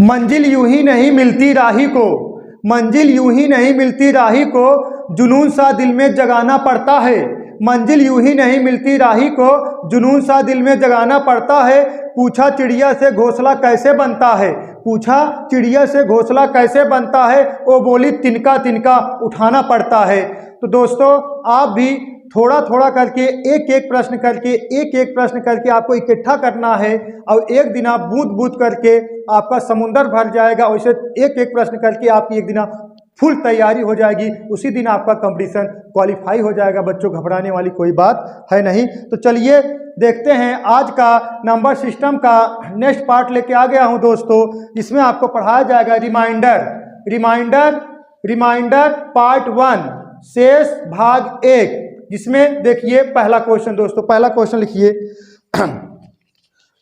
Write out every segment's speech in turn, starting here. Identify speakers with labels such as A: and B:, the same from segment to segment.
A: मंजिल यूं ही नहीं मिलती राही को, मंजिल यूं ही नहीं मिलती राही को, जुनून सा दिल में जगाना पड़ता है। मंजिल यूं ही नहीं मिलती राही को, जुनून सा दिल में जगाना पड़ता है। पूछा चिड़िया से घोंसला कैसे बनता है, पूछा चिड़िया से घोंसला कैसे बनता है, वो बोली तिनका तिनका उठाना पड़ता है। तो दोस्तों आप भी थोड़ा थोड़ा करके एक एक प्रश्न करके आपको इकट्ठा करना है और एक दिन आप बूंद बूंद करके आपका समुंदर भर जाएगा। वैसे एक एक प्रश्न करके आपकी एक दिन फुल तैयारी हो जाएगी, उसी दिन आपका कंपटीशन क्वालिफाई हो जाएगा। बच्चों घबराने वाली कोई बात है नहीं। तो चलिए देखते हैं आज का नंबर सिस्टम का नेक्स्ट पार्ट लेके आ गया हूं दोस्तों, जिसमें आपको पढ़ाया जाएगा रिमाइंडर पार्ट 1 शेष भाग 1, जिसमें देखिए पहला क्वेश्चन दोस्तों, पहला क्वेश्चन लिखिए।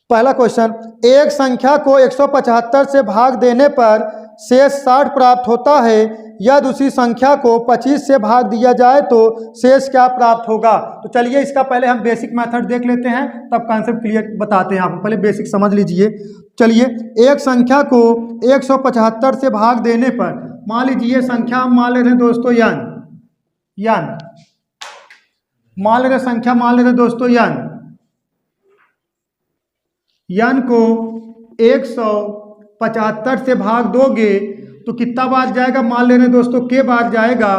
A: पहला क्वेश्चन, एक संख्या को 175 से भाग देने पर शेष 60 प्राप्त होता है, या दूसरी संख्या को 25 से भाग दिया जाए तो शेष क्या प्राप्त होगा। तो चलिए इसका पहले हम बेसिक मेथड देख लेते हैं, तब कॉन्सेप्ट क्लियर बताते हैं। आप पहले बेसिक समझ लीजिए। चलिए एक संख्या को 175 से भाग देने पर, मान लीजिए संख्या हम मान ले रहे हैं दोस्तों यन मान ले रहे संख्या मान ले रहे दोस्तों यन को 175 से भाग दोगे तो कितना बार जाएगा, मान ले रहे दोस्तों के बार जाएगा।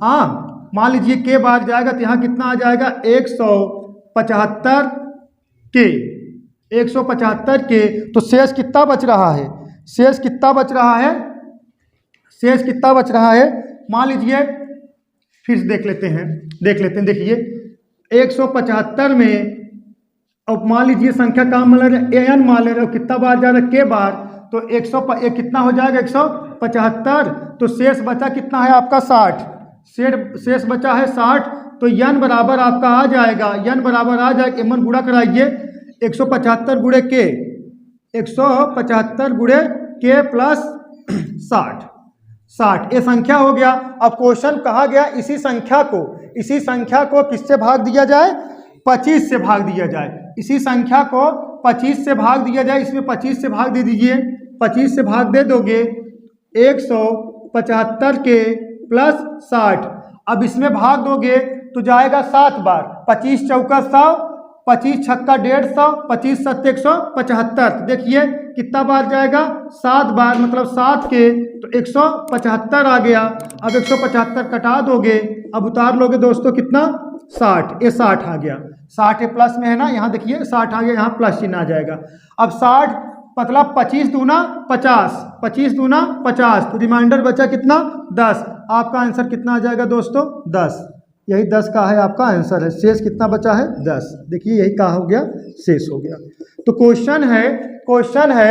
A: हाँ मान लीजिए के बार जाएगा तो यहाँ कितना आ जाएगा 175 के 175 के। तो शेष कितना बच रहा है, शेष कितना बच रहा है, शेष कितना बच रहा है, मान लीजिए फिर देख लेते हैं। देखिए 175 में अब मान लीजिए संख्या का मान ले रहे एन मान ले रहे हो, कितना बार जा रहा है के बार, तो 100 कितना हो जाएगा 175। तो शेष बचा कितना है आपका 60, शेष बचा है 60। तो यन बराबर आपका आ जाएगा, यन बराबर आ जाएगा, एमन गुणा कराइए 175 गुणे के, 175 गुणे के प्लस 60 ये संख्या हो गया। अब क्वेश्चन कहा गया इसी संख्या को किससे भाग दिया जाए, 25 से भाग दिया जाए। इसी संख्या को 25 से भाग दिया जाए, इसमें 25 से भाग दे दीजिए, 25 से भाग दे दोगे 175 के प्लस 60। अब इसमें भाग दोगे तो जाएगा 7 बार, 25 चौका 100, 25 छक्का 150, 25 सत्ते 175। देखिए कितना बार जाएगा 7 बार, मतलब 7 के तो 175 आ गया। अब 175 कटा दोगे, अब उतार लोगे दोस्तों कितना 60, ये 60 आ गया, 60 ये प्लस में है ना, यहाँ देखिए 60 आ गया, यहाँ प्लस चिन्ह आ जाएगा। अब 60 मतलब 25 दूना 50, 25 दूना 50, तो रिमाइंडर बचा कितना 10। आपका आंसर कितना आ जाएगा दोस्तों 10, यही 10 का है आपका आंसर है। शेष कितना बचा है 10, देखिए यही का हो गया, शेष हो गया। तो क्वेश्चन है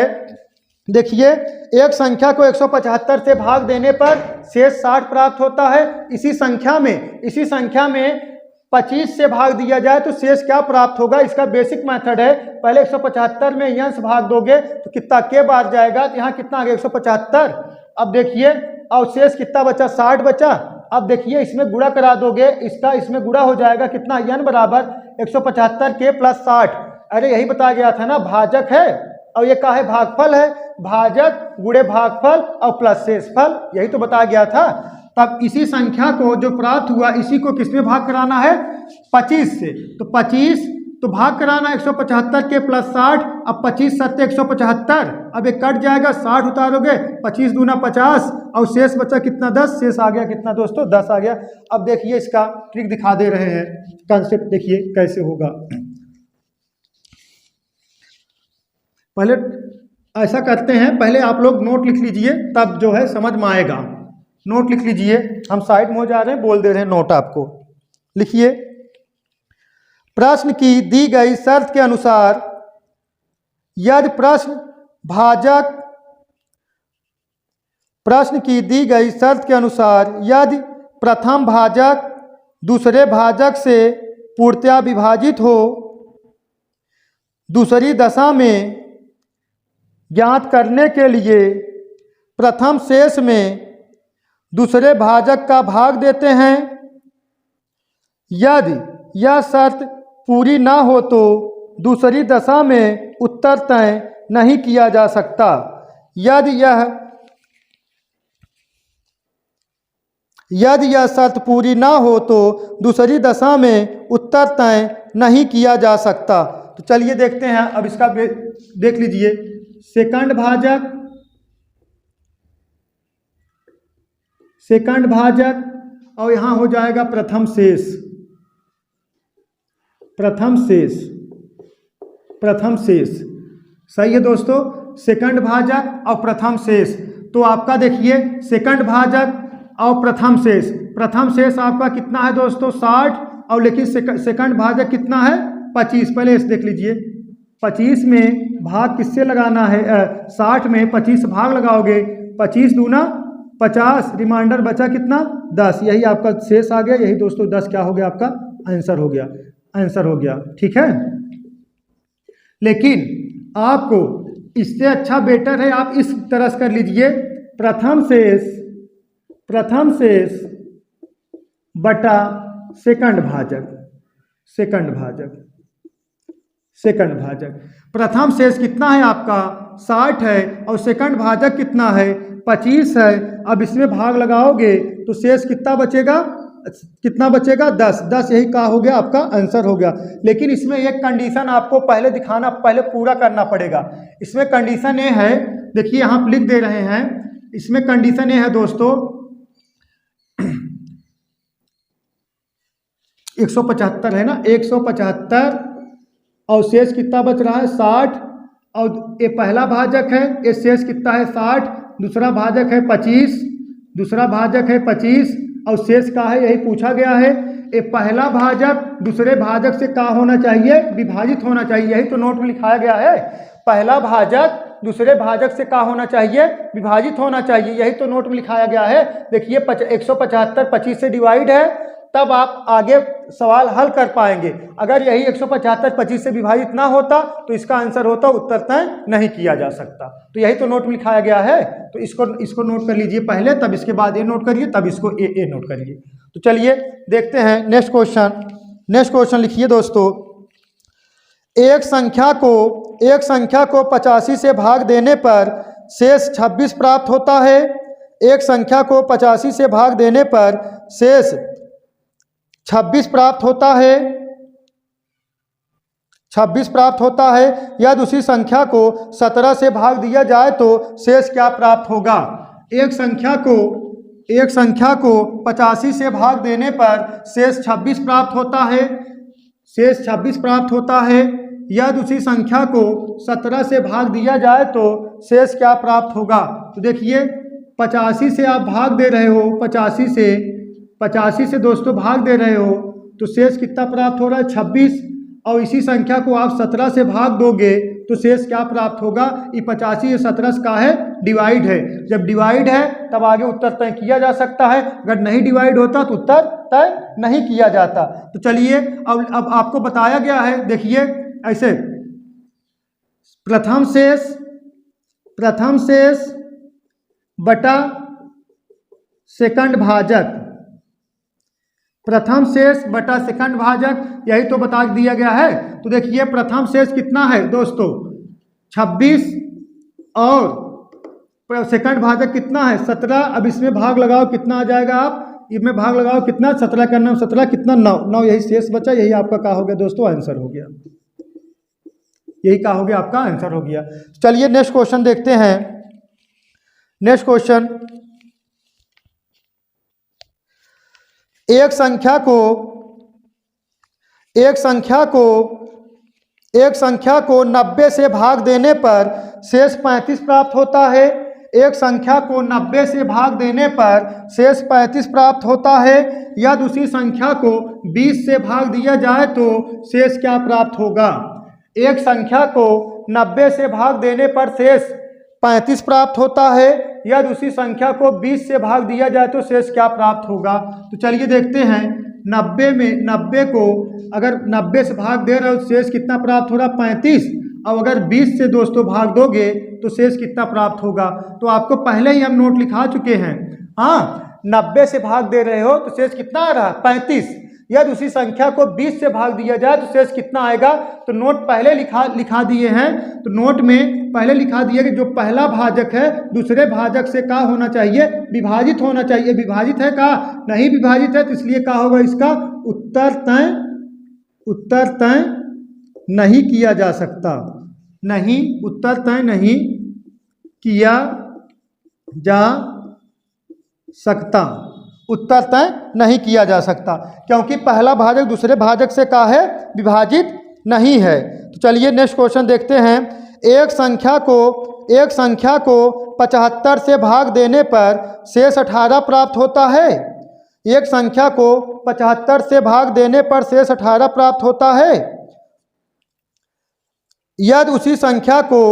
A: देखिए एक संख्या को 175 से भाग देने पर शेष 60 प्राप्त होता है। इसी संख्या में 25 से भाग दिया जाए तो शेष क्या प्राप्त होगा। इसका बेसिक मेथड है, पहले 175 में यन से भाग दोगे तो कितना के बार जाएगा, तो यहाँ कितना आ गया 175। अब देखिए और शेष कितना बचा 60 बचा। अब देखिए इसमें गुणा करा दोगे, इसका इसमें गुणा हो जाएगा कितना, यन बराबर 175 के प्लस 60। अरे यही बताया गया था ना, भाजक है और ये का है भागफल है, भाजक गुणे भागफल और प्लस शेषफल, यही तो बताया गया था। तब इसी संख्या को जो प्राप्त हुआ इसी को किसमें भाग कराना है 25 से, तो 25 तो भाग कराना 175 के प्लस 60। अब 25 सत्ते 175, अब ये कट जाएगा, 60 उतारोगे 25 दूना 50 और शेष बचा कितना 10, शेष आ गया कितना दोस्तों 10 आ गया। अब देखिए इसका ट्रिक दिखा दे रहे हैं, कॉन्सेप्ट देखिए कैसे होगा। पहले ऐसा करते हैं, पहले आप लोग नोट लिख लीजिए तब जो है समझ में आएगा। नोट लिख लीजिए, हम साइड में हो जा रहे हैं, बोल दे रहे हैं नोट आपको। लिखिए प्रश्न की दी गई शर्त के अनुसार यदि प्रश्न की दी गई शर्त के अनुसार यदि प्रथम भाजक दूसरे भाजक से पूर्णतया विभाजित हो, दूसरी दशा में ज्ञात करने के लिए प्रथम शेष में दूसरे भाजक का भाग देते हैं। यदि यह शर्त पूरी ना हो तो दूसरी दशा में उत्तर तय नहीं किया जा सकता। यदि यह शर्त पूरी ना हो तो दूसरी दशा में उत्तर तय नहीं किया जा सकता। तो चलिए देखते हैं, अब इसका देख लीजिए, सेकंड भाजक और यहाँ हो जाएगा प्रथम शेष। सही है दोस्तों, सेकंड भाजक और प्रथम शेष। तो आपका देखिए सेकंड भाजक और प्रथम शेष आपका कितना है दोस्तों 60, और लेकिन सेकंड भाजक कितना है 25। पहले इसे देख लीजिए, 25 में भाग किससे लगाना है, 60 में 25 भाग लगाओगे, 25 दूना 50, रिमाइंडर बचा कितना 10, यही आपका शेष आ गया। यही दोस्तों 10 क्या हो गया आपका आंसर हो गया। ठीक है, लेकिन आपको इससे अच्छा बेटर है आप इस तरह से कर लीजिए, प्रथम शेष बटा सेकंड भाजक। प्रथम शेष कितना है आपका 60 है, और सेकंड भाजक कितना है 25 है। अब इसमें भाग लगाओगे तो शेष कितना बचेगा 10। यही क्या हो गया आपका आंसर हो गया। लेकिन इसमें एक कंडीशन आपको पहले पूरा करना पड़ेगा। इसमें कंडीशन ये है, देखिए यहाँ आप लिख दे रहे हैं, इसमें कंडीशन ये है दोस्तों 175 है ना, 175 और शेष कितना बच रहा है 60, और ये पहला भाजक है, ये शेष कितना है 60, दूसरा भाजक है 25 और शेष का है, यही पूछा गया है। ये पहला भाजक दूसरे भाजक से क्या होना चाहिए, विभाजित होना चाहिए, यही तो नोट में लिखाया गया है। पहला भाजक दूसरे भाजक से क्या होना चाहिए, विभाजित होना चाहिए, यही तो नोट में लिखाया गया है। देखिए 175 25 से डिवाइड है, तब आप आगे सवाल हल कर पाएंगे। अगर यही 175 25 से विभाजित ना होता तो इसका आंसर होता उत्तर तय नहीं किया जा सकता। तो यही तो नोट में लिखाया गया है। तो इसको नोट कर लीजिए पहले, तब इसके बाद ये नोट करिए, तब इसको ए नोट करिए। तो चलिए देखते हैं नेक्स्ट क्वेश्चन लिखिए दोस्तों, एक संख्या को 85 से भाग देने पर शेष 26 प्राप्त होता है। एक संख्या को 85 से भाग देने पर शेष 26 प्राप्त होता है। या दूसरी संख्या को 17 से भाग दिया जाए तो शेष क्या प्राप्त होगा। एक संख्या को 85 से भाग देने पर शेष 26 प्राप्त होता है। या दूसरी संख्या को 17 से भाग दिया जाए तो शेष क्या प्राप्त होगा। तो देखिए 85 से आप भाग दे रहे हो, 85 से दोस्तों भाग दे रहे हो तो शेष कितना प्राप्त हो रहा है 26, और इसी संख्या को आप 17 से भाग दोगे तो शेष क्या प्राप्त होगा। ये 85 या 17 का है डिवाइड है, जब डिवाइड है तब आगे उत्तर तय किया जा सकता है, अगर नहीं डिवाइड होता तो उत्तर तय नहीं किया जाता। तो चलिए अब आपको बताया गया है, देखिए ऐसे प्रथम शेष बटा सेकंड भाजक, प्रथम शेष बटा सेकंड भाजक, यही तो बता दिया गया है। तो देखिए प्रथम शेष कितना है दोस्तों 26 और सेकंड भाजक कितना है 17। अब इसमें भाग लगाओ कितना आ जाएगा, आप इसमें भाग लगाओ कितना 17 का 9 17 कितना 9, यही शेष बचा, यही आपका क्या हो गया दोस्तों आंसर हो गया। यही क्या हो गया आपका आंसर हो गया। चलिए नेक्स्ट क्वेश्चन देखते हैं। नेक्स्ट क्वेश्चन, एक संख्या को 90 से भाग देने पर शेष 35 प्राप्त होता है। एक संख्या को 90 से भाग देने पर शेष 35 प्राप्त होता है। या दूसरी संख्या को 20 से भाग दिया जाए तो शेष क्या प्राप्त होगा। एक संख्या को 90 से भाग देने पर शेष 35 प्राप्त होता है, या दूसरी संख्या को 20 से भाग दिया जाए तो शेष क्या प्राप्त होगा। तो चलिए देखते हैं, 90 को अगर 90 से भाग दे रहे हो शेष कितना प्राप्त हो रहा 35, और अगर 20 से दोस्तों भाग दोगे तो शेष कितना प्राप्त होगा। तो आपको पहले ही हम नोट लिखा चुके हैं। हाँ, 90 से भाग दे रहे हो तो शेष कितना आ रहा 35, यदि उसी संख्या को 20 से भाग दिया जाए तो शेष कितना आएगा। तो नोट पहले लिखा दिए हैं, तो नोट में पहले लिखा दिया कि जो पहला भाजक है दूसरे भाजक से क्या होना चाहिए, विभाजित होना चाहिए। विभाजित है का नहीं विभाजित है, तो इसलिए क्या होगा, इसका उत्तर तय नहीं किया जा सकता। नहीं, उत्तर तय नहीं किया जा सकता, उत्तर तय नहीं किया जा सकता, क्योंकि पहला भाजक दूसरे भाजक से क्या है, विभाजित नहीं है। तो चलिए नेक्स्ट क्वेश्चन देखते हैं। एक संख्या को 75 से भाग देने पर शेष 18 प्राप्त होता है। एक संख्या को 75 से भाग देने पर शेष 18 प्राप्त होता है। यदि उसी संख्या को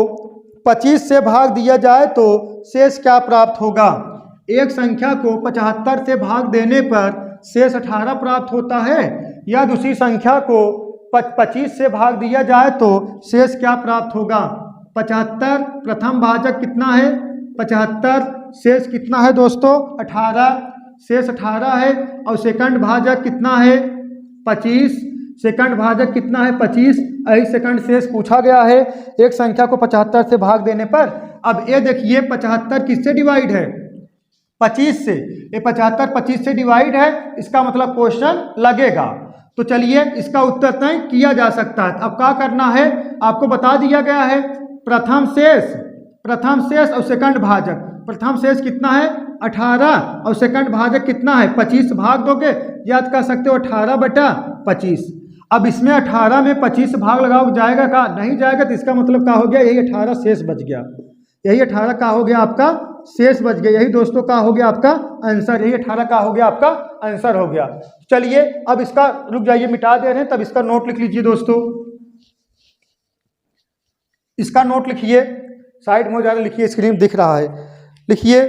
A: 25 से भाग दिया जाए तो शेष क्या प्राप्त होगा। एक संख्या को 75 से भाग देने पर शेष 18 प्राप्त होता है। यदि उसी संख्या को 25 से भाग दिया जाए तो शेष क्या प्राप्त होगा। 75 प्रथम भाजक कितना है 75, शेष कितना है दोस्तों 18, शेष 18 है। और सेकंड भाजक कितना है 25, सेकंड भाजक कितना है 25। यही सेकंड शेष पूछा गया है एक संख्या को 75 से भाग देने पर। अब ये देखिए 75 किससे डिवाइड है 25 से, ये 75 25 से डिवाइड है, इसका मतलब क्वेश्चन लगेगा। तो चलिए इसका उत्तर तय किया जा सकता है। अब क्या करना है, आपको बता दिया गया है प्रथम शेष और सेकंड भाजक। प्रथम शेष कितना है 18 और सेकंड भाजक कितना है 25, भाग दोगे याद कर सकते हो 18/25। अब इसमें 18 में 25 भाग लगाओ, जाएगा का नहीं जाएगा, तो इसका मतलब क्या हो गया, यही 18 शेष बच गया, यही 18 का हो गया आपका शेष बच गया। यही दोस्तों का हो गया आपका आंसर, यही 18 का हो गया आपका आंसर हो गया। चलिए अब इसका रुक जाइए, मिटा दे रहे हैं, तब इसका नोट लिख लीजिए दोस्तों। इसका नोट लिखिए, साइड में हो जाने लिखिए, स्क्रीन दिख रहा है, लिखिए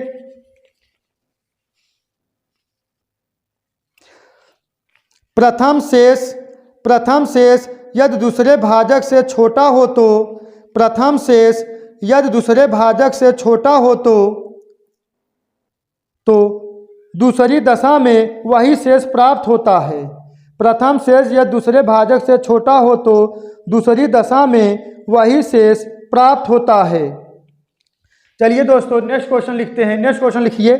A: प्रथम शेष यदि दूसरे भाजक से छोटा हो तो, प्रथम शेष यदि दूसरे भाजक से छोटा हो तो दूसरी दशा में वही शेष प्राप्त होता है। प्रथम शेष यदि दूसरे भाजक से छोटा हो तो दूसरी दशा में वही शेष प्राप्त होता है। चलिए दोस्तों नेक्स्ट क्वेश्चन लिखते हैं। नेक्स्ट क्वेश्चन लिखिए,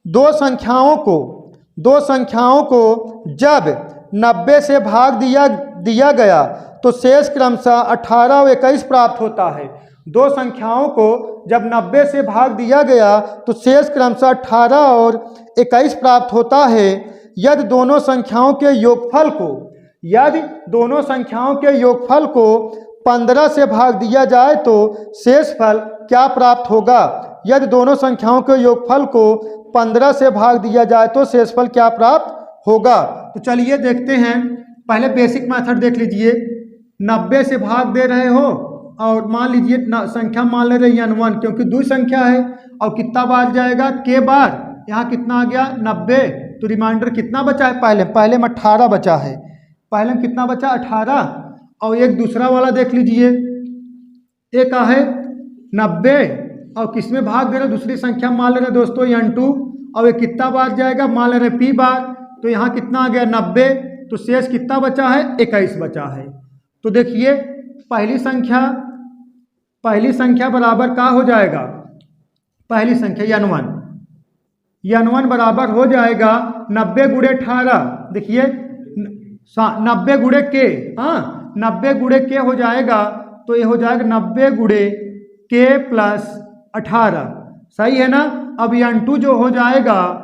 A: दो संख्याओं को जब 90 से भाग दिया गया तो शेष क्रमशः 18 और 21 प्राप्त होता है। दो संख्याओं को जब 90 से भाग दिया गया तो शेष क्रमशः 18 और 21 प्राप्त होता है। यदि दोनों संख्याओं के योगफल को 15 से भाग दिया जाए तो शेषफल क्या प्राप्त होगा। यदि दोनों संख्याओं के योगफल को 15 से भाग दिया जाए तो शेषफल क्या प्राप्त होगा। तो चलिए देखते हैं, पहले बेसिक मेथड देख लीजिए। 90 से भाग दे रहे हो और मान लीजिए संख्या मान ले रहे n1, क्योंकि दो संख्या है, और कितना बार जाएगा k बार, यहाँ कितना आ गया 90, तो रिमाइंडर कितना बचा है, पहले में 18 बचा है, पहले में कितना बचा 18। और एक दूसरा वाला देख लीजिए, एक है 90 और किसमें भाग दे रहे, दूसरी संख्या मान ले रहे दोस्तों n2, और ये कितना बार जाएगा, मान ले रहे p बार, तो यहाँ कितना आ गया 90, तो शेष कितना बचा है 21 बचा है। तो देखिए पहली संख्या बराबर क्या हो जाएगा, पहली संख्या n1 बराबर हो जाएगा 90 गुणे 18। देखिए 90 गुणे के, हाँ 90 गुणे के हो जाएगा, तो ये हो जाएगा 90 गुणे के प्लस 18, सही है ना। अब n2 जो हो जाएगा,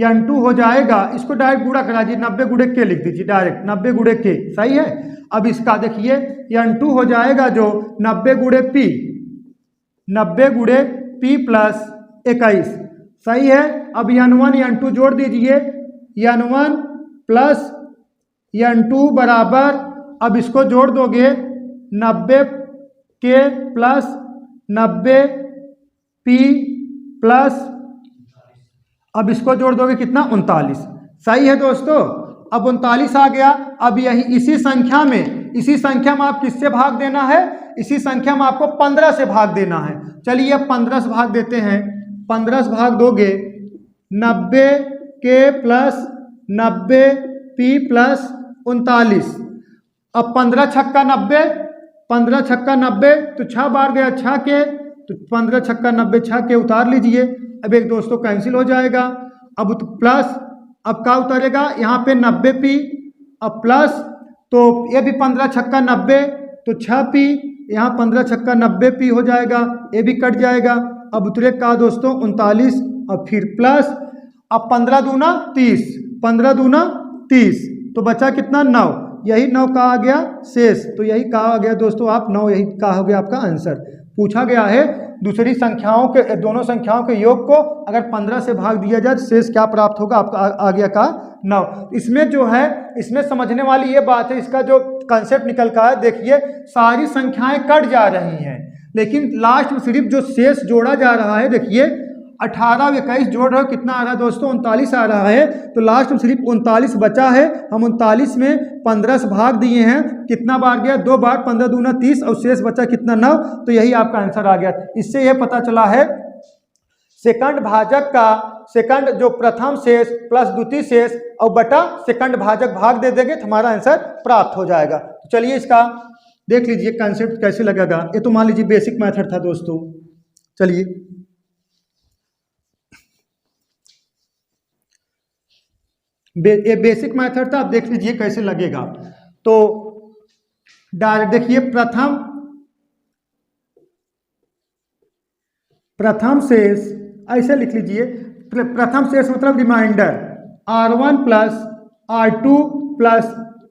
A: n2 हो जाएगा, इसको डायरेक्ट गुणा करा दीजिए, 90 गुणे के लिख दीजिए डायरेक्ट, 90 गुणे के, सही है। अब इसका देखिए n2 हो जाएगा जो 90 गुणे p प्लस 21, सही है। अब n1 n2 जोड़ दीजिए, n1 प्लस n2 बराबर, अब इसको जोड़ दोगे 90 के प्लस 90 p प्लस, अब इसको जोड़ दोगे कितना 39, सही है दोस्तों। अब 39 आ गया। अब यही इसी संख्या में आप किससे भाग देना है, इसी संख्या में आपको 15 से भाग देना है। चलिए अब 15 से भाग देते हैं। 15 से भाग दोगे 90 के प्लस 90 P प्लस 39। अब 15 छक्का 90, 15 छक्का 90 तो 6 बार गया 6 के, तो 15 छक्का 90 6 के उतार लीजिए। अब एक दोस्तों कैंसिल हो जाएगा। अब प्लस, अब क्या उतारेगा यहाँ पे 90P, अब प्लस, तो ये भी 15 छक्का 90 तो 6P, यहाँ 15 छक्का 90P हो जाएगा, ये भी कट जाएगा। अब उतरे का दोस्तों 39, अब फिर प्लस, अब 15 दूना 30, 15 दूना 30 तो बचा कितना 9, यही 9 का आ गया शेष। तो यही का आ गया दोस्तों आप 9, यही का हो गया आपका आंसर। पूछा गया है दूसरी संख्याओं के, दोनों संख्याओं के योग को अगर 15 से भाग दिया जाए शेष क्या प्राप्त होगा, आपका आ गया का 9। इसमें जो है, इसमें समझने वाली ये बात है, इसका जो कंसेप्ट निकल का है, देखिए सारी संख्याएं कट जा रही हैं लेकिन लास्ट में सिर्फ जो शेष जोड़ा जा रहा है, देखिए 18 और 21 जोड़ रहे हो, कितना आ रहा है दोस्तों 39 आ रहा है। तो लास्ट में सिर्फ 39 बचा है। हम 39 में 15 से भाग दिए हैं, कितना बार गया 2 बार, 15 दूना 30 और शेष बचा कितना 9। तो यही आपका आंसर आ गया। इससे यह पता चला है सेकंड भाजक का, सेकंड जो प्रथम शेष प्लस द्वितीय शेष और बटा सेकंड भाजक भाग दे देंगे तो हमारा आंसर प्राप्त हो जाएगा। तो चलिए इसका देख लीजिए कंसेप्ट कैसे लगेगा। ये तो मान लीजिए बेसिक मेथड था दोस्तों। चलिए ये बेसिक मेथड था, आप देख लीजिए कैसे लगेगा। तो डायरेक्ट देखिए प्रथम शेष ऐसे लिख लीजिए। प्रथम शेष मतलब reminder R1 plus R2 plus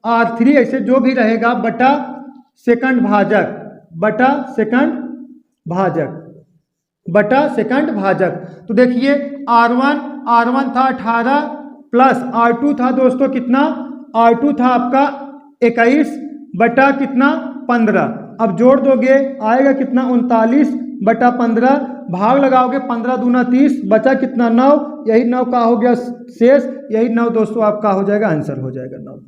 A: R3 ऐसे जो भी रहेगा बटा सेकंड भाजक, बटा सेकंड भाजक, बटा सेकंड भाजक। तो देखिए R1 था 18 प्लस R2 था दोस्तों कितना, R2 था आपका 21 बटा कितना 15। अब जोड़ दोगे आएगा कितना 39 बटा 15, भाग लगाओगे 15 दूना 30, बचा कितना 9, यही 9 का हो गया शेष, यही 9 दोस्तों आपका हो जाएगा आंसर हो जाएगा 9।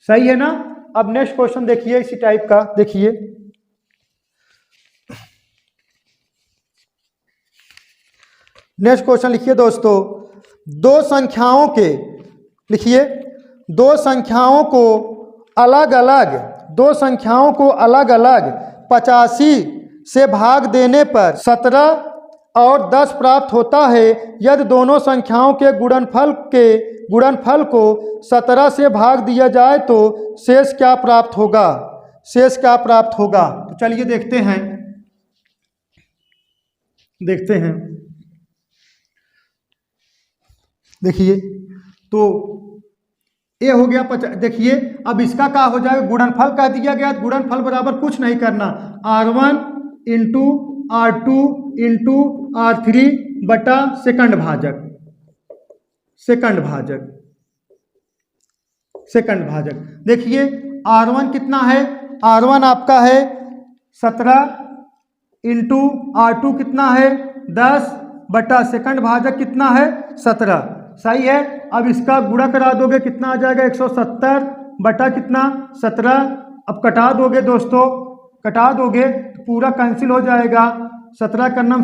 A: सही है ना। अब नेक्स्ट क्वेश्चन देखिए इसी टाइप का। देखिए नेक्स्ट क्वेश्चन लिखिए दोस्तों, दो संख्याओं के, लिखिए दो संख्याओं को अलग अलग 85 से भाग देने पर 17 और 10 प्राप्त होता है। यदि दोनों संख्याओं के गुणनफल को 17 से भाग दिया जाए तो शेष क्या प्राप्त होगा, शेष क्या प्राप्त होगा। तो चलिए देखते हैं देखिए तो ये हो गया 50। देखिए अब इसका क्या हो जाएगा, गुणनफल कह दिया गया, गुणनफल बराबर कुछ नहीं करना, R1 into R2 into R3 बटा सेकंड भाजक, सेकंड भाजक। देखिए R1 कितना है, R1 आपका है 17 इंटू R2 कितना है 10 बटा सेकंड भाजक कितना है 17। सही है। अब इसका गुणा करा दोगे कितना आ जाएगा 170 बटा कितना 17। अब कटा दोगे दोस्तों, कटा दोगे तो पूरा कैंसिल हो जाएगा। 17 का नाम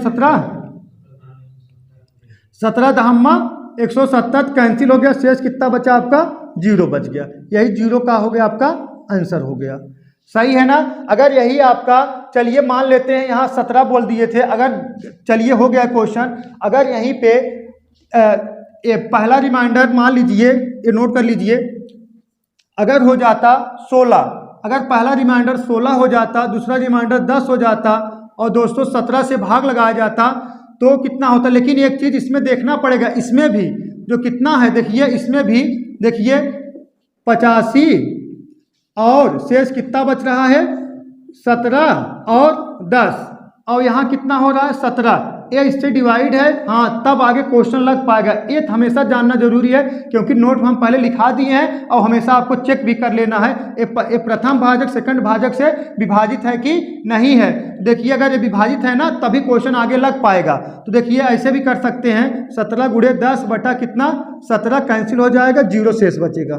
A: 17 दहम्मा 170 कैंसिल हो गया, शेष कितना बचा आपका 0 बच गया। यही 0 का हो गया आपका आंसर हो गया। सही है ना। अगर यही आपका, चलिए मान लेते हैं यहाँ 17 बोल दिए थे, अगर चलिए हो गया क्वेश्चन, अगर यहीं पे ये पहला रिमाइंडर मान लीजिए, ये नोट कर लीजिए, अगर हो जाता 16, अगर पहला रिमाइंडर 16 हो जाता, दूसरा रिमाइंडर 10 हो जाता और दोस्तों 17 से भाग लगाया जाता तो कितना होता। लेकिन एक चीज़ इसमें देखना पड़ेगा, इसमें भी जो कितना है देखिए, इसमें भी देखिए 85 और शेष कितना बच रहा है 17 और 10 और यहाँ कितना हो रहा है 17। ये इससे डिवाइड है, हाँ तब आगे क्वेश्चन लग पाएगा। ये हमेशा जानना जरूरी है क्योंकि नोट हम पहले लिखा दिए हैं और हमेशा आपको चेक भी कर लेना है ये प्रथम भाजक सेकंड भाजक से विभाजित है कि नहीं है। देखिए अगर ये विभाजित है ना तभी क्वेश्चन आगे लग पाएगा। तो देखिए ऐसे भी कर सकते हैं, 17 गुणे 10 बटा कितना 17 कैंसिल हो जाएगा, 0 शेष बचेगा।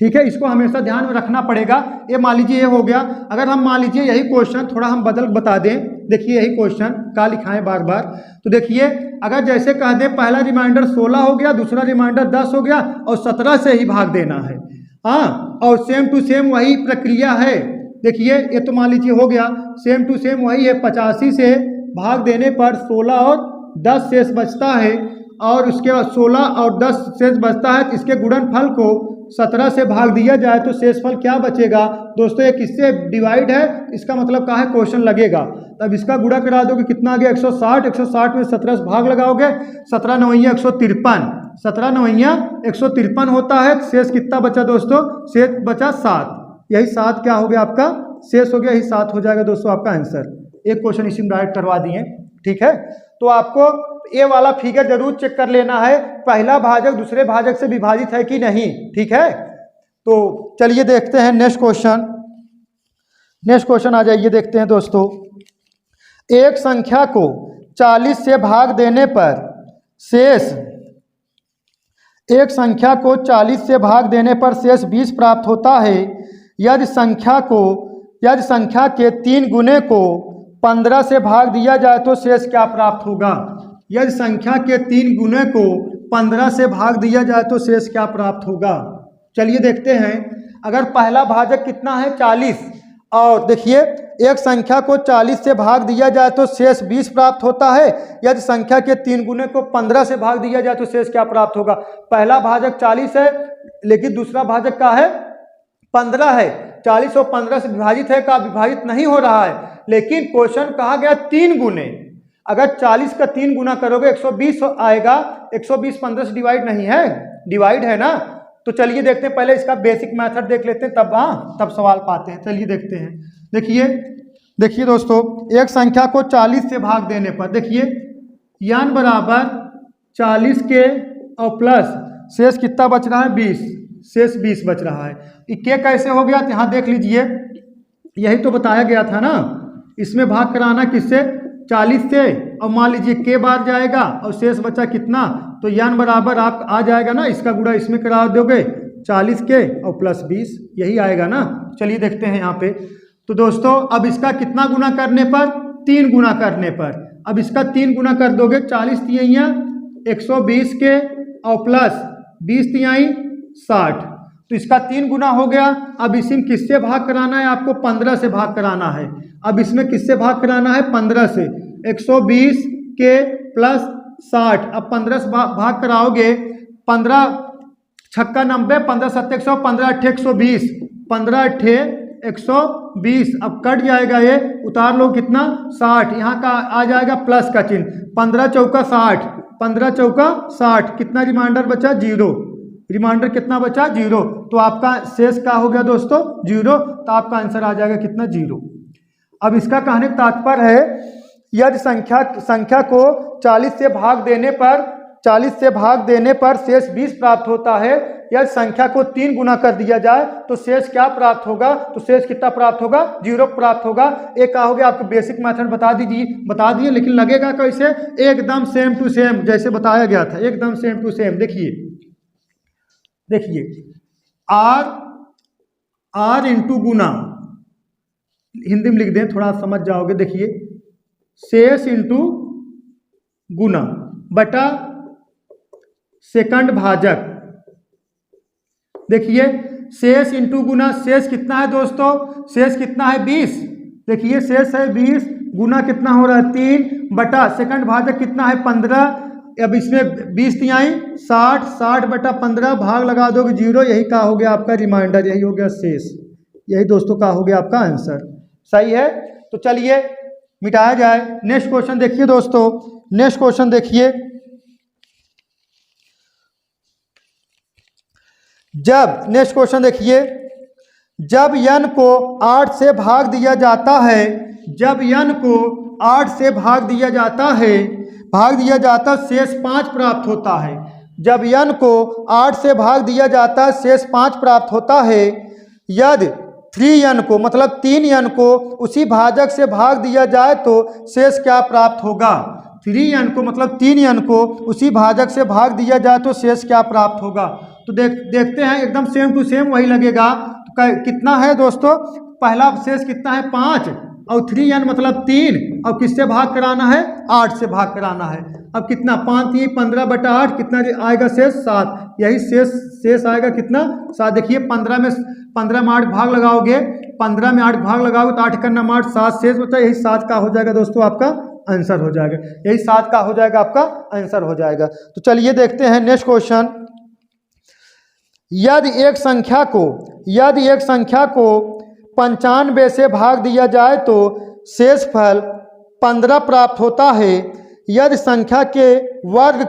A: ठीक है, इसको हमेशा ध्यान में रखना पड़ेगा। ये मान लीजिए ये हो गया। अगर हम मान लीजिए यही क्वेश्चन थोड़ा हम बदल बता दें, देखिए यही क्वेश्चन का लिखाएं बार बार। तो देखिए अगर जैसे कह दें पहला रिमाइंडर 16 हो गया, दूसरा रिमाइंडर 10 हो गया और 17 से ही भाग देना है। हाँ, और सेम टू सेम वही प्रक्रिया है। देखिए ये तो मान लीजिए हो गया, सेम टू सेम वही है। 85 से भाग देने पर 16 और 10 शेष बचता है, और उसके बाद 16 और 10 शेष बचता है, तो इसके गुणनफल को 17 से भाग दिया जाए तो शेषफल क्या बचेगा दोस्तों? ये किससे डिवाइड है, इसका मतलब क्या है, क्वेश्चन लगेगा। तब इसका गुणा करा दोगे, कितना आ गया 160। 160 में 17 से भाग लगाओगे, 17 नवैया 153, 17 नवैया 153 होता है। शेष कितना बचा दोस्तों? शेष बचा 7। यही 7 क्या हो गया आपका? शेष हो गया, यही 7 हो जाएगा दोस्तों आपका आंसर। एक क्वेश्चन इसी में डायरेक्ट करवा दिए, ठीक है। तो आपको ये वाला फिगर जरूर चेक कर लेना है, पहला भाजक दूसरे भाजक से विभाजित है कि नहीं, ठीक है। तो चलिए देखते हैं नेक्स्ट क्वेश्चन। नेक्स्ट क्वेश्चन आ जाइए, देखते हैं दोस्तों। एक संख्या को 40 से भाग देने पर शेष, एक संख्या को 40 से भाग देने पर शेष 20 प्राप्त होता है। यदि संख्या के 3 गुने को 15 से भाग दिया जाए तो शेष क्या प्राप्त होगा? यदि संख्या के 3 गुने को 15 से भाग दिया जाए तो शेष क्या प्राप्त होगा? चलिए देखते हैं। अगर पहला भाजक कितना है 40, और देखिए एक संख्या को 40 से भाग दिया जाए तो शेष 20 प्राप्त होता है। यदि संख्या के 3 गुने को 15 से भाग दिया जाए तो शेष क्या प्राप्त होगा? पहला भाजक 40 है, लेकिन दूसरा भाजक क्या है? 15 है। 40 और 15 से विभाजित है, का विभाजित नहीं हो रहा है, लेकिन क्वेश्चन कहा गया 3 गुने। अगर 40 का 3 गुना करोगे 120 आएगा। 120 15 से डिवाइड नहीं है, डिवाइड है ना। तो चलिए देखते हैं, पहले इसका बेसिक मेथड देख लेते हैं, तब सवाल पाते हैं। चलिए देखते हैं। देखिए दोस्तों, एक संख्या को 40 से भाग देने पर, देखिए यान बराबर 40 के और प्लस शेष कितना बच रहा है? 20। शेष 20 बच रहा है। ये कैसे हो गया? तो यहाँ देख लीजिए, यही तो बताया गया था ना। इसमें भाग कराना किससे? 40 से, और मान लीजिए के बार जाएगा और शेष बचा कितना, तो यान बराबर आप आ जाएगा ना, इसका गुणा इसमें करा दोगे 40 के और प्लस 20, यही आएगा ना। चलिए देखते हैं यहाँ पे। तो दोस्तों अब इसका कितना गुना करने पर? 3 गुना करने पर। अब इसका 3 गुना कर दोगे, 40 तिहाइयाँ 120 के और प्लस 20 तिहाई 60, तो इसका 3 गुना हो गया। अब इसमें किससे भाग कराना है? आपको 15 से भाग कराना है। अब इसमें किससे भाग कराना है? 15 से। 120 के प्लस 60, अब 15 से भाग कराओगे, 15 छक्का 90, 15 7 100, 15 8 120, 15 8 120। अब कट जाएगा, ये उतार लो कितना? 60। यहाँ का आ जाएगा प्लस का चिन्ह, 15 चौका 60, 15 चौका 60, कितना रिमाइंडर बचा? 0। रिमाइंडर कितना बचा? 0। तो आपका शेष क्या हो गया दोस्तों? 0। तो आपका आंसर आ जाएगा कितना? 0। अब इसका कहने का तात्पर्य है, यदि संख्या को 40 से भाग देने पर शेष 20 प्राप्त होता है। यदि संख्या को 3 गुना कर दिया जाए तो शेष क्या प्राप्त होगा? तो शेष कितना प्राप्त होगा? 0 प्राप्त होगा। एक क्या हो गया? आपको बेसिक मेथड बता दिए, लेकिन लगेगा कैसे? एकदम सेम टू सेम जैसे बताया गया था, एकदम सेम टू सेम। देखिए आर इंटू गुना, हिंदी में लिख दें, थोड़ा समझ जाओगे। देखिए शेष इंटू गुना बटा सेकंड भाजक। देखिए शेष इंटू गुना, शेष कितना है दोस्तों? शेष कितना है? 20। देखिए शेष है 20, गुना कितना हो रहा है? 3 बटा सेकंड भाजक कितना है? 15। अब इसमें 20 तिहाई 60, 60 बटा 15 भाग लगा दोगे 0। यही क्या हो गया आपका? रिमाइंडर। यही हो गया शेष। यही दोस्तों क्या हो गया आपका आंसर। सही है। तो चलिए मिटाया जाए। नेक्स्ट क्वेश्चन देखिए दोस्तों। नेक्स्ट क्वेश्चन देखिए, नेक्स्ट क्वेश्चन देखिए, जब n को 8 से भाग दिया जाता है, जब n को 8 से भाग दिया जाता शेष 5 प्राप्त होता है। जब n को 8 से भाग दिया जाता शेष 5 प्राप्त होता है। यदि 3n को मतलब 3n को उसी भाजक से भाग दिया जाए तो शेष क्या प्राप्त होगा? 3n को मतलब 3n को उसी भाजक से भाग दिया जाए तो शेष क्या प्राप्त होगा? तो देखते हैं, एकदम सेम टू सेम वही लगेगा। तो कितना है दोस्तों? पहला शेष कितना है? 5, और 3n मतलब 3, और किससे भाग कराना है? 8 से भाग कराना है। अब कितना 5 3 15/8 कितना आएगा शेष? 7। यही शेष आएगा कितना? 7। देखिए 15 में 8 भाग लगाओगे, 15 में 8 भाग लगाओगे तो 8 करना 8, 7 शेष बचा। यही 7 का हो जाएगा दोस्तों आपका आंसर हो जाएगा। यही 7 का हो जाएगा आपका आंसर हो जाएगा। तो चलिए देखते हैं नेक्स्ट क्वेश्चन। यदि एक संख्या को 95 से भाग दिया जाए तो शेषफल 15 प्राप्त होता है। यदि संख्या के वर्ग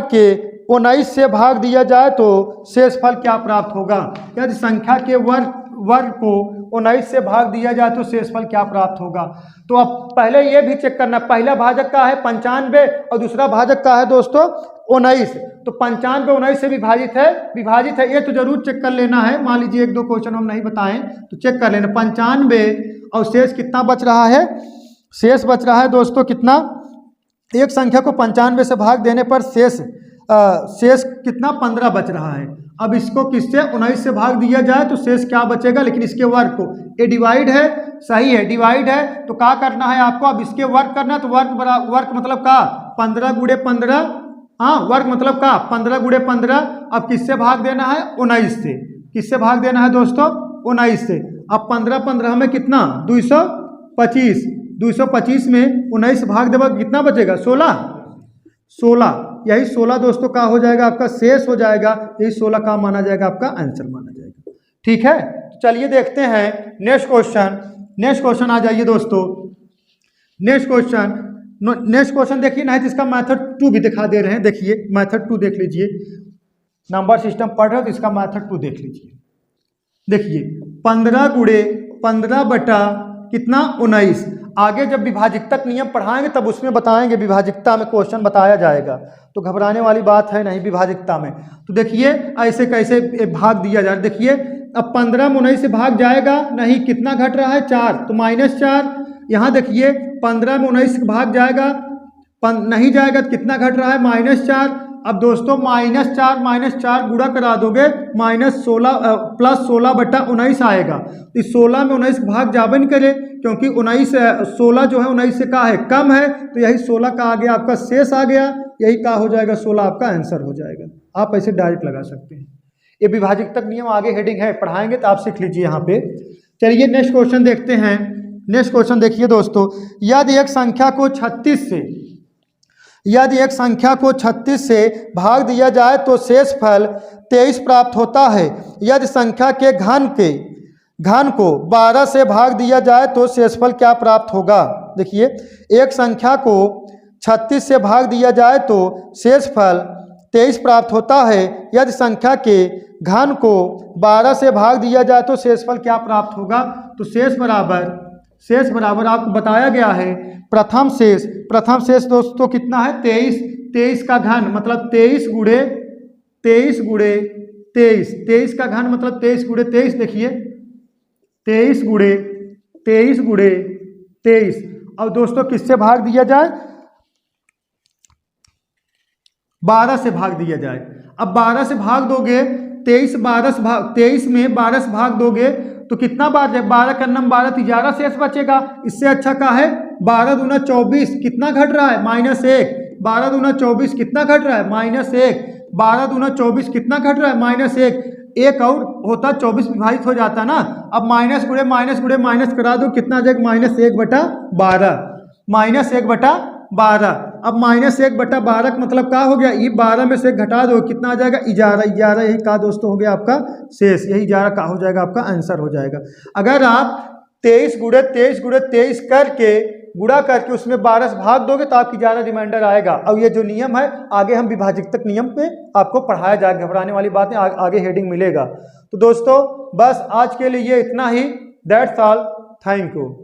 A: के 19 से भाग दिया जाए तो शेषफल क्या प्राप्त होगा? यदि संख्या के वर्ग को 19 से भाग दिया जाए तो शेषफल क्या प्राप्त होगा? तो अब पहले ये भी चेक करना, पहला भाजक का है 95 और दूसरा भाजक का है दोस्तों 19। तो 95 19 से विभाजित है, ये तो जरूर चेक कर लेना है। मान लीजिए 1 2 क्वेश्चन हम नहीं बताएं तो चेक कर लेना। 95 और शेष कितना बच रहा है? शेष बच रहा है दोस्तों कितना? एक संख्या को 95 से भाग देने पर शेष कितना? 15 बच रहा है। अब इसको किससे 19 से भाग दिया जाए तो शेष क्या बचेगा? लेकिन इसके वर्ग को, ये डिवाइड है, सही है डिवाइड है, तो क्या करना है आपको? अब इसके वर्ग करना है तो वर्ग मतलब का 15 × 15, हाँ वर्ग मतलब का 15 × 15। अब किससे भाग देना है? 19 से। किससे भाग देना है दोस्तों? 19 से। अब 15 15 में कितना? 225। 225 में 19 भाग देगा कितना बचेगा? 16। यही 16 दोस्तों का हो जाएगा आपका शेष हो जाएगा। यही 16 का माना जाएगा आपका आंसर माना जाएगा। ठीक है, तो चलिए देखते हैं नेक्स्ट क्वेश्चन आ जाइए दोस्तों। नेक्स्ट क्वेश्चन देखिए ना, इसका मेथड 2 भी दिखा दे रहे हैं। देखिए मेथड 2 देख लीजिए, नंबर सिस्टम पढ़ रहे हो तो इसका मेथड 2 देख लीजिए। देखिए 15 × 15 बटा कितना? 19। आगे जब विभाजिकता नियम पढ़ाएंगे तब उसमें बताएंगे, विभाजिकता में क्वेश्चन बताया जाएगा, तो घबराने वाली बात है नहीं विभाजिकता में। तो देखिए ऐसे कैसे भाग दिया जाए। देखिए अब 15 में 19 से भाग जाएगा नहीं, कितना घट रहा है? 4, तो -4। यहाँ देखिए 15 में 19 से भाग जाएगा, नहीं जाएगा तो कितना घट रहा है? -4। अब दोस्तों -4 गुणा करा दोगे +16/19 आएगा। तो इस 16 में 19 भाग जाबे नहीं करे, क्योंकि 16 जो है 19 से का है? कम है। तो यही 16 का आ गया आपका शेष आ गया। यही का हो जाएगा? 16 आपका आंसर हो जाएगा। आप ऐसे डायरेक्ट लगा सकते हैं। ये विभाजिक तक नियम आगे हेडिंग है, पढ़ाएंगे तो आप सीख लीजिए यहाँ पे। चलिए नेक्स्ट क्वेश्चन देखते हैं। नेक्स्ट क्वेश्चन देखिए दोस्तों, यदि एक संख्या को 36 से भाग दिया जाए तो शेषफल 23 प्राप्त होता है। यदि संख्या के घन को 12 से भाग दिया जाए तो शेषफल क्या प्राप्त होगा? देखिए एक संख्या को 36 से भाग दिया जाए तो शेषफल 23 प्राप्त होता है। यदि संख्या के घन को 12 से भाग दिया जाए तो शेषफल क्या प्राप्त होगा? तो शेष बराबर आपको बताया गया है प्रथम शेष दोस्तों कितना है? 23। 23 का घन मतलब 23 का घन मतलब 23 × 23। देखिए 23 × 23। अब दोस्तों किससे भाग दिया जाए? 12 से भाग दिया जाए। अब 12 से भाग दोगे 23 में 12 से भाग दोगे तो कितना बार? 12 का नम 12 तो 11 शेष बचेगा। इससे अच्छा का है 12 दूना 24 कितना घट रहा है? -1। 12 दूना 24 कितना घट रहा है? -1। 12 दूना 24 कितना घट रहा है? -1। एक और होता 24 विभाजित हो जाता ना। अब माइनस करा दो, कितना आ जाएगा? -1/12। -1/12। अब -1/12 का मतलब क्या हो गया? ये 12 में से घटा दो, कितना आ जाएगा? 11। यही का दोस्तों हो गया आपका शेष। यही 11 का हो जाएगा आपका आंसर हो जाएगा। अगर आप 23 × 23 करके गुणा करके उसमें 12 से भाग दोगे तो आपकी 11 रिमाइंडर आएगा। अब ये जो नियम है आगे हम विभाजित तक नियम पे आपको पढ़ाया जाएगा, घबराने वाली बात है, आगे हेडिंग मिलेगा। तो दोस्तों बस आज के लिए इतना ही। That's all, thank you.